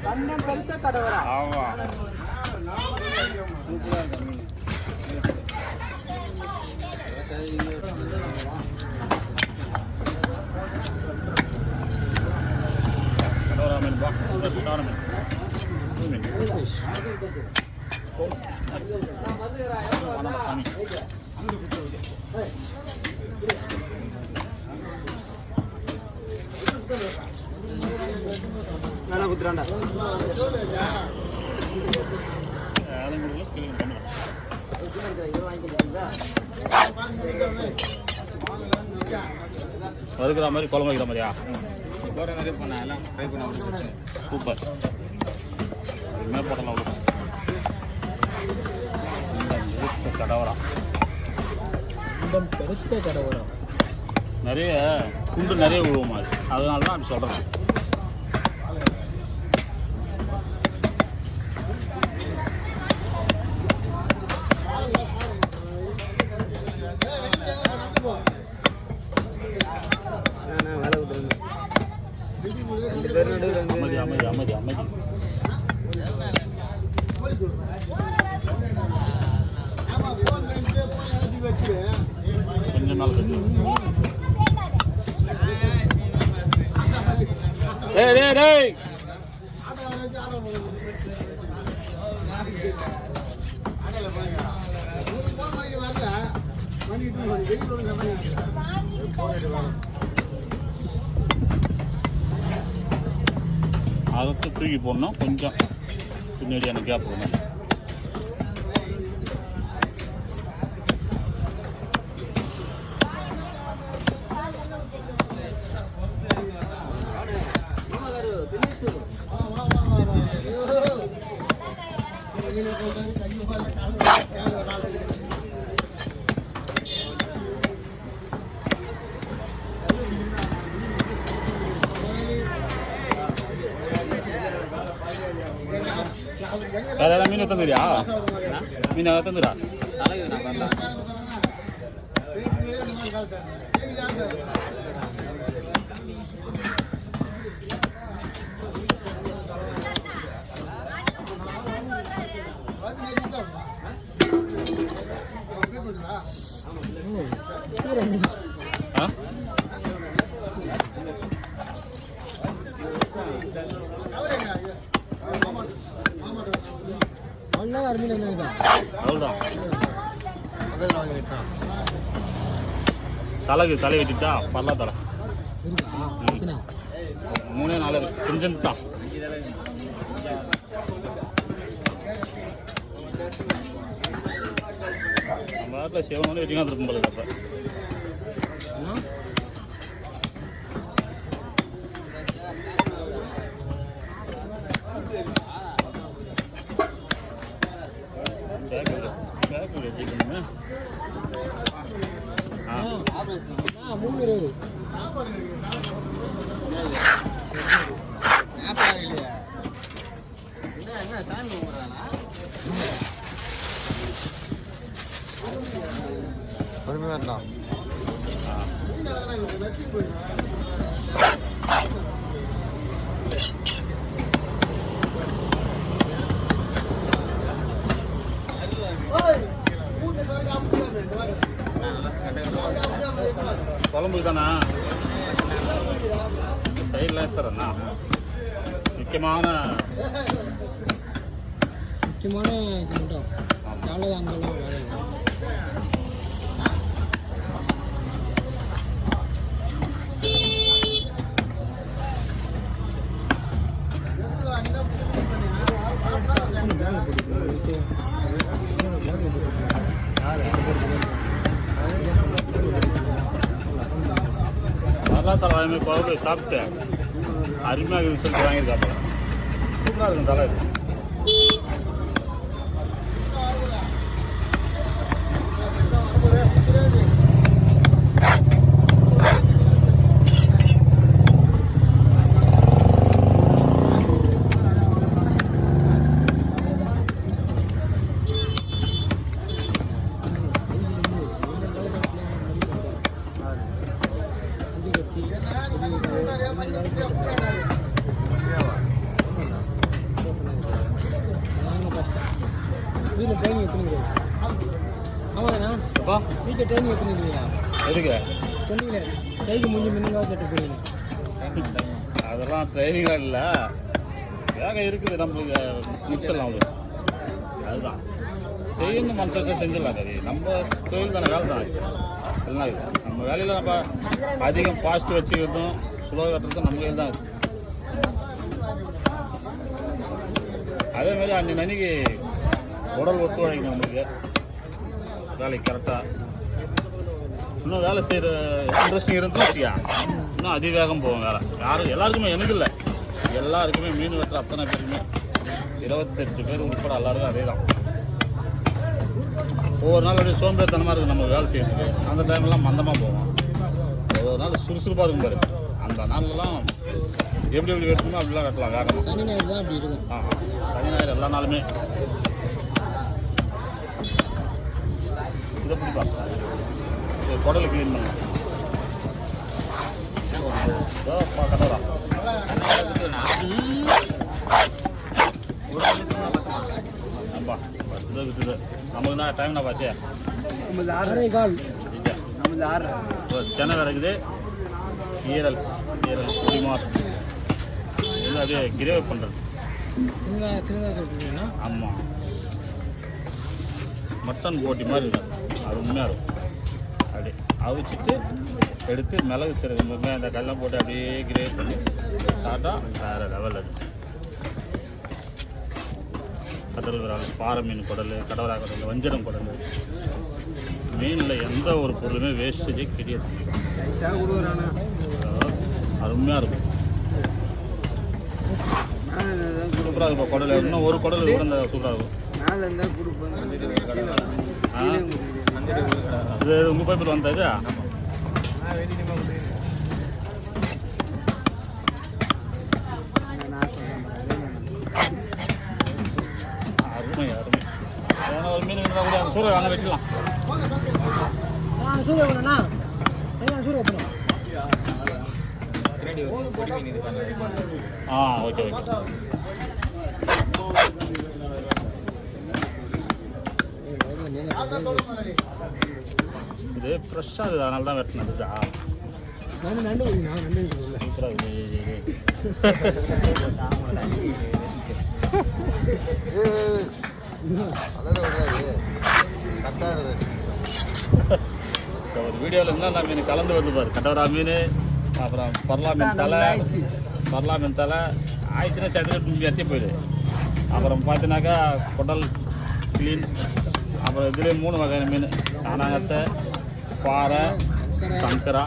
கண்ணம் கருத்த கடவரா. ஆமா நல்லா குத்துறாண்டா. வறுக்கிற மாதிரி குழம்பு வைக்கிற மாதிரியா? போகிற மாதிரி பண்ண எல்லாம் ட்ரை பண்ண. சூப்பர். மேற்படலாம் கடவரா பெருத்த கடவரா நிறைய குண்டு நிறைய விழுவுமா, அதனால தான் அப்படி சொல்கிறேன். அமைதி அமைதி அமைதி அமைதி. கொஞ்சம் நாள் டேய் டேய் டேய் அதுக்கு தூக்கி போடணும். கொஞ்சம் பின்னாடியான கேப் போடணும். வேற ஏதாவது மீன் தந்துறியா? மீன் ஏதாவது தந்துடா. தலை வெட்டிட்டா பரலா தலை 3-4 சின்ன சின்ன தான். நம்ம வீட்டில் சேவனோட வெட்டிங்க இருக்கும் போல. அப்போ வேண்டாம். குழம்புக்கு தானே சைட்லாம் எடுத்துறேண்ணா. முக்கியமான தலை வாங்கி குழம்பு சாப்பிட்டு அருமையாக இருக்குன்னு சொல்லிட்டு வாங்கியிருக்காங்க. சூப்பராக இருக்கும் தலை. வீட்டில் ட்ரைனிங் எடுத்துன்னு ஆமாங்கண்ணா அப்பா வீட்டில் ட்ரைனிங் எடுத்துன்னு எதுக்கு சொன்னீங்களே கைக்கு முடிஞ்சு மின்னுங்க தட்டு போயிருங்க அதெல்லாம் ட்ரைனிங்காக இல்லை வேகம் இருக்குது நம்மளுக்கு முடிச்சிடலாம் அவங்களுக்கு அதுதான் செய்யணும் மனசு செஞ்சிடலாம் சரி நம்ம தொழில் தானே வேலை தானே எல்லாம் இருக்குது நம்ம வேலையில் நம்ம அதிகம் பாசிட்டிவ் வச்சுக்கிறதும் ஸ்லோ கட்டுறதும் நம்ம கையில் தான் இருக்குது அதேமாதிரி அன்னைக்கு உடல் ஒத்துழைக்கணும் நம்மளுக்கு வேலைக்கு கரெக்டாக இன்னும் வேலை செய்கிற இன்ட்ரெஸ்டிங் இருந்துச்சு வச்சுக்கா இன்னும் அதிவேகம் போகும் வேலை யாரும் எல்லாருக்குமே எனக்கு இல்லை எல்லாருக்குமே மீன் வெட்டுற அத்தனை பேருமே 28 பேர் உட்பட எல்லாருக்கும் அதே தான் ஒவ்வொரு நாள் அப்படியே சோம்பேறித்தனமாக இருக்குது நம்ம வேலை செய்யறதுக்கு அந்த டைம்லாம் மந்தமாக போவோம் ஒவ்வொரு நாள் சுறுசுறுப்பாக இருக்கும் பாரு அந்த நாள்லாம் எப்படி எப்படி வெட்டணுமோ அப்படிலாம் வெட்டலாம் வேகம் சனி ஞாயிறு தான் அப்படி இருக்கும் சனி ஞாயிறு எல்லா நாளுமே இதை பிடிப்பா குடலை க்ளீன் பண்ணலாம் கடவுளா ஆம்பா இது நமக்கு தான் டைம் நான் பாச்சே நம்மளது 6:15 நம்மளது 6 சென்னை இருக்குது ஈரல் பொடி மாஸ் இது அப்படியே கிரேவி பண்ணுறது ஆமாம் மட்டன் போட்டி மாதிரி இருக்கும் அது உண்மையாக இருக்கும் அப்படியே அவிச்சிட்டு எடுத்து மிளகு சீரகம் இந்த கல்லாம் போட்டு அப்படியே கிரேவி பண்ணி சாப்பிட்டா வேறு லெவலில் இருக்கும் கடல் விரால் பாறை மீன் குடல் கடவரா குடல் வஞ்சரம் குடல் மீனில் எந்த ஒரு பொருளுமே வேஸ்டேஜே கிடையாது அருமையாக இருக்கும் சூப்பராக இருக்கும் குடல் இன்னும் ஒரு குடல் கூட இந்த சூப்பராக இருக்கும் இது உங்கள் பைப்பில் வந்தது அருமை அருமை ஏன்னா ஒரு மீன் இருந்தால் கூட அந்த சூறை வாங்க வைக்கலாம் ஓகே ஓகே இது ஃப்ரெஷ்ஷாக இருக்குது அதனால தான் வெட்டினது சூப்பராக ஒரு வீடியோவில் என்னென்ன மீன் கலந்து வருது பாரு கட்டவரா மீன் அப்புறம் பரலா மீன் தலை ஆயிடுச்சுன்னா சேர்த்து எத்தி போயிடுது அப்புறம் பார்த்தீங்கன்னாக்கா குடல் கிளீன் அப்புறம் இதுலேயே 3 வகையான மீன் காணாங்கத்தை பாறை சங்கரா